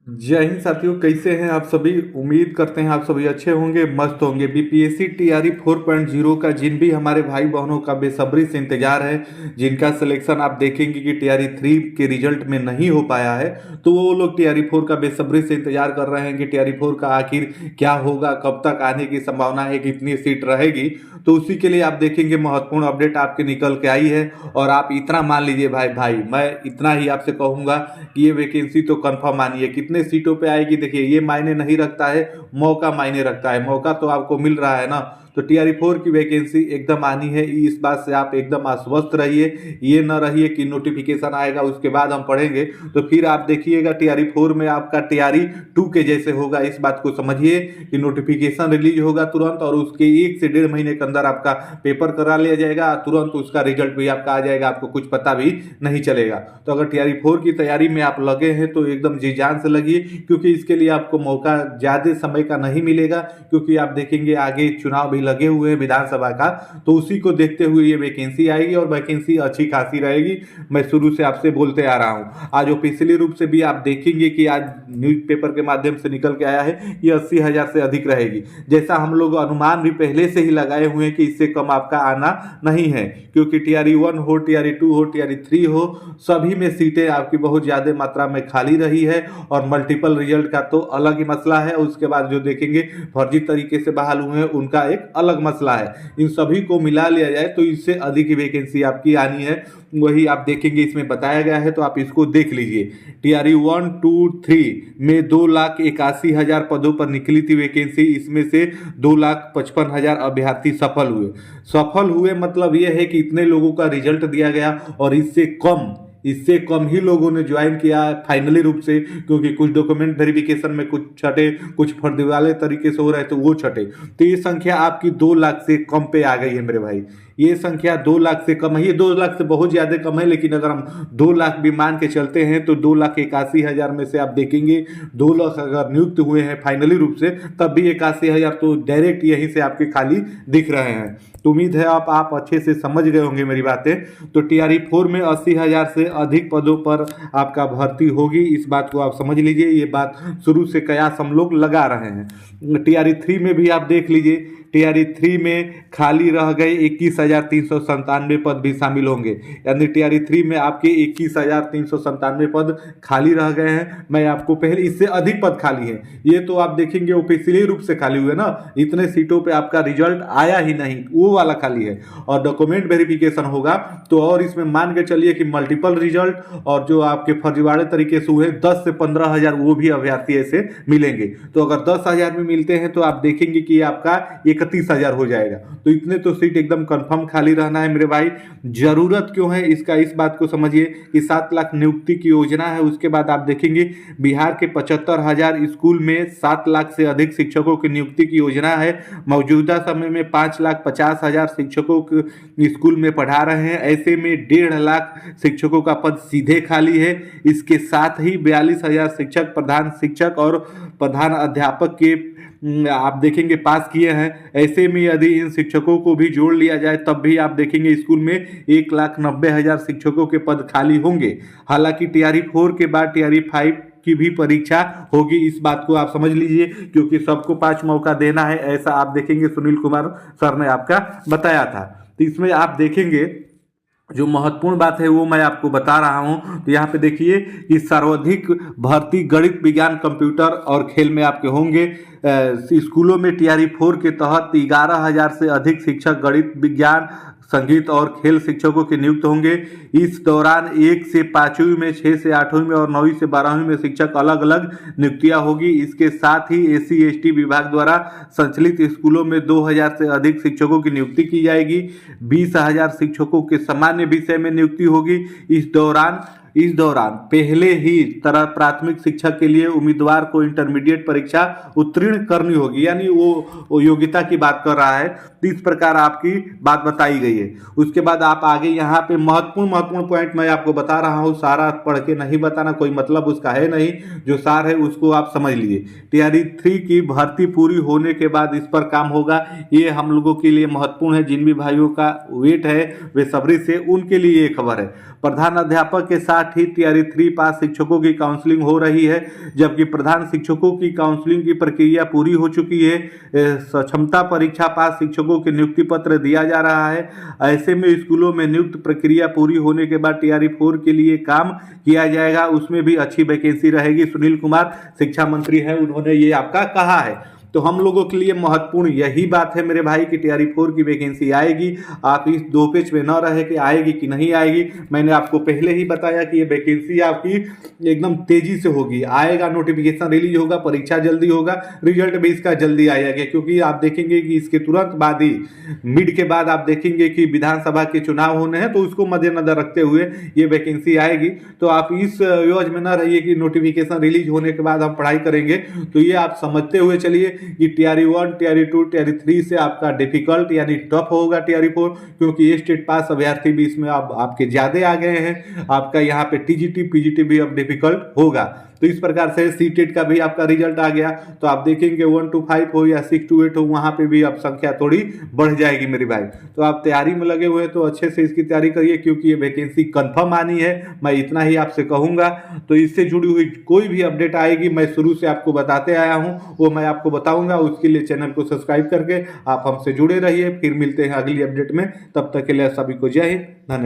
जय हिंद साथियों, कैसे हैं आप सभी। उम्मीद करते हैं आप सभी अच्छे होंगे, मस्त होंगे। बीपीएससी टीआरई 4.0 का जिन भी हमारे भाई बहनों का बेसब्री से इंतजार है, जिनका सिलेक्शन आप देखेंगे कि टीआरई 3 के रिजल्ट में नहीं हो पाया है, तो वो लोग टीआरई 4 का बेसब्री से इंतजार कर रहे हैं कि टीआरई 4 का आखिर क्या होगा, कब तक आने की संभावना है, कितनी सीट रहेगी। तो उसी के लिए आप देखेंगे महत्वपूर्ण अपडेट आपके निकल के आई है। और आप इतना मान लीजिए भाई मैं इतना ही आपसे कहूंगा कि ये वैकेंसी तो कंफर्म मानिए। कितने सीटों पे आएगी देखिए, ये मायने नहीं रखता है, मौका मायने रखता है। मौका तो आपको मिल रहा है ना। तो टीआरई 4 की वैकेंसी एकदम आनी है, इस बात से आप एकदम आश्वस्त रहिए। ये न रहिए कि नोटिफिकेशन आएगा उसके बाद हम पढ़ेंगे, तो फिर आप देखिएगा टीआरई 4 में आपका टीआरई 2 के जैसे होगा। इस बात को समझिए कि नोटिफिकेशन रिलीज होगा तुरंत, और उसके 1 से 1.5 महीने के अंदर आपका पेपर करा लिया जाएगा, तुरंत उसका रिजल्ट भी आपका आ जाएगा, आपको कुछ पता भी नहीं चलेगा। तो अगर टीआरई 4 की तैयारी में आप लगे हैं तो एकदम जी जान से लगिए, क्योंकि इसके लिए आपको मौका ज़्यादा समय का नहीं मिलेगा। क्योंकि आप देखेंगे आगे चुनाव भी लगे हुए हैं विधानसभा का, तो उसी को देखते हुए ये वैकेंसी आएगी, और वैकेंसी अच्छी खासी रहेगी। मैं शुरू से आपसे बोलते आ रहा हूँ। आज ऑफिशियली रूप से भी आप देखेंगे कि आज न्यूज़पेपर के माध्यम से निकल के आया है कि 80,000 से अधिक रहेगी। जैसा हम लोग अनुमान भी पहले से ही लगाए हुए हैं कि इससे कम आपका आना नहीं है, क्योंकि टीआरई 1 हो, टीआरई 2 हो, टीआरई 3 हो, सभी में सीटें आपकी बहुत ज़्यादा मात्रा में खाली रही है। और मल्टीपल रिजल्ट का तो अलग ही मसला है। उसके बाद जो देखेंगे फर्जी तरीके से बहाल हुए हैं, उनका एक अलग मसला है। इन सभी को मिला लिया जाए तो इससे अधिक ही वैकेंसी आपकी आनी है। वही आप देखेंगे इसमें बताया गया है, तो आप इसको देख लीजिए। टीआरई 1, 2, 3 में 2,81,000 पदों पर निकली थी वैकेंसी। इसमें से 2,55,000 अभ्यर्थी सफल हुए मतलब यह है कि इतने लोगों का रिजल्ट दिया गया, और इससे कम ही लोगों ने ज्वाइन किया फाइनली रूप से, क्योंकि कुछ डॉक्यूमेंट वेरिफिकेशन में कुछ छठे, कुछ फर्जीवाले तरीके से हो रहे थे वो छठे। तो ये संख्या आपकी 2 लाख से कम पे आ गई है मेरे भाई। ये संख्या 2 लाख से कम है। ये 2 लाख से बहुत ज़्यादा कम है, लेकिन अगर हम 2 लाख भी मान के चलते हैं तो 2,81,000 में से आप देखेंगे 2 लाख अगर नियुक्त हुए हैं फाइनली रूप से, तब भी 81,000 तो डायरेक्ट यहीं से आपके खाली दिख रहे हैं। तो उम्मीद है आप अच्छे से समझ गए होंगे मेरी बातें। तो टीआरई 4 में 80,000 से अधिक पदों पर आपका भर्ती होगी, इस बात को आप समझ लीजिए। ये बात शुरू से कयास हम लोग लगा रहे हैं। टीआरई 3 में भी आप देख लीजिए, टीआरई 3 में खाली रह गए 21,397 पद भी शामिल होंगे। यानी टीआरई 3 में आपके 21,397 पद खाली रह गए हैं। मैं आपको पहले इससे अधिक पद खाली हैं, ये तो आप देखेंगे ऑफिशियली रूप से खाली हुए ना। इतने सीटों पे आपका रिजल्ट आया ही नहीं, वो वाला खाली है। और डॉक्यूमेंट वेरिफिकेशन होगा तो और इसमें मान के चलिए कि मल्टीपल रिजल्ट और जो आपके फर्जीवाड़े तरीके से हुए 10 से 15,000 वो भी अभ्यर्थी ऐसे मिलेंगे। तो अगर 10,000 में मिलते हैं तो आप देखेंगे कि आपका 31,000 हो जाएगा। तो इतने तो सीट एकदम कंफर्म खाली रहना है मेरे भाई। जरूरत क्यों है इसका, इस बात को समझिए कि 7 लाख नियुक्ति की योजना है। उसके बाद आप देखेंगे बिहार के 75,000 स्कूल में 7 लाख से अधिक शिक्षकों की नियुक्ति की योजना है। मौजूदा समय में 5,50,000 शिक्षकों को स्कूल में पढ़ा रहे हैं। ऐसे में 1.5 लाख शिक्षकों का पद सीधे खाली है। इसके साथ ही 42,000 शिक्षक, प्रधान शिक्षक और प्रधान अध्यापक के आप देखेंगे पास किए हैं। ऐसे में यदि इन शिक्षकों को भी जोड़ लिया जाए तब भी आप देखेंगे स्कूल में 1,90,000 शिक्षकों के पद खाली होंगे। हालांकि टीआरई 4 के बाद टीआरई 5 की भी परीक्षा होगी, इस बात को आप समझ लीजिए, क्योंकि सबको 5 मौका देना है, ऐसा आप देखेंगे सुनील कुमार सर ने आपका बताया था। तो इसमें आप देखेंगे जो महत्वपूर्ण बात है वो मैं आपको बता रहा हूं। तो यहाँ पे देखिए कि सर्वाधिक भर्ती गणित, विज्ञान, कंप्यूटर और खेल में आपके होंगे। स्कूलों में टीआरई 4 के तहत 11,000 से अधिक शिक्षक गणित, विज्ञान, संगीत और खेल शिक्षकों के नियुक्त होंगे। इस दौरान 1 से 5वीं में, 6 से 8वीं में और 9वीं से 12वीं में शिक्षक अलग अलग नियुक्तियां होगी। इसके साथ ही एससी एसटी विभाग द्वारा संचालित स्कूलों में 2,000 से अधिक शिक्षकों की नियुक्ति की जाएगी। 20,000 शिक्षकों के सामान्य विषय में नियुक्ति होगी। इस दौरान पहले ही तरह प्राथमिक शिक्षा के लिए उम्मीदवार को इंटरमीडिएट परीक्षा उत्तीर्ण करनी होगी, यानी वो योग्यता की बात कर रहा है। तो इस प्रकार आपकी बात बताई गई है। उसके बाद आप आगे यहाँ पे महत्वपूर्ण पॉइंट मैं आपको बता रहा हूँ, सारा पढ़ के नहीं बताना, कोई मतलब उसका है नहीं, जो सार है उसको आप समझ लीजिए। टीआरई 3 की भर्ती पूरी होने के बाद इस पर काम होगा, ये हम लोगों के लिए महत्वपूर्ण है। जिन भी भाइयों का वेट है बेसब्री से, उनके लिए ये खबर है। प्रधान अध्यापक के साथ ही टीआरई 3 पास शिक्षकों की काउंसलिंग हो रही है, जबकि प्रधान शिक्षकों की काउंसलिंग की प्रक्रिया पूरी हो चुकी है। क्षमता परीक्षा पास शिक्षकों के नियुक्ति पत्र दिया जा रहा है। ऐसे में स्कूलों में नियुक्त प्रक्रिया पूरी होने के बाद टीआरई 4 के लिए काम किया जाएगा, उसमें भी अच्छी वैकेंसी रहेगी। सुनील कुमार शिक्षा मंत्री है, उन्होंने ये आपका कहा है। तो हम लोगों के लिए महत्वपूर्ण यही बात है मेरे भाई कि टीआरई 4 की वैकेंसी आएगी। आप इस दो पेज में न रहे कि आएगी कि नहीं आएगी। मैंने आपको पहले ही बताया कि ये वैकेंसी आपकी एकदम तेजी से होगी, आएगा, नोटिफिकेशन रिलीज होगा, परीक्षा जल्दी होगा, रिजल्ट भी इसका जल्दी आएगा। क्योंकि आप देखेंगे कि इसके तुरंत बाद ही मिड के बाद आप देखेंगे कि विधानसभा के चुनाव होने हैं, तो उसको मद्देनजर रखते हुए ये वैकेंसी आएगी। तो आप इस योज में न रहिए कि नोटिफिकेशन रिलीज होने के बाद हम पढ़ाई करेंगे। तो ये आप समझते हुए चलिए कि टीआरई 1, टीआरई 2, टीआरई 3 से आपका डिफिकल्ट यानी टफ होगा टीआरई 4, क्योंकि ये स्टेट पास अभ्यर्थी भी इसमें अब आपके ज़्यादा आ गए हैं। आपका यहाँ पे टीजीटी पीजीटी भी अब डिफिकल्ट होगा। तो इस प्रकार से सीटेट का भी आपका रिजल्ट आ गया, तो आप देखेंगे 1 to 5 हो या 6 to 8 हो, वहाँ पे भी अब संख्या थोड़ी बढ़ जाएगी मेरे भाई। तो आप तैयारी में लगे हुए हैं तो अच्छे से इसकी तैयारी करिए, क्योंकि ये वैकेंसी कंफर्म आनी है। मैं इतना ही आपसे कहूँगा। तो इससे जुड़ी हुई कोई भी अपडेट आएगी मैं शुरू से आपको बताते आया हूँ, वो मैं आपको बताऊँगा। उसके लिए चैनल को सब्सक्राइब करके आप हमसे जुड़े रहिए। फिर मिलते हैं अगली अपडेट में, तब तक के लिए सभी को जय हिंद, धन्यवाद।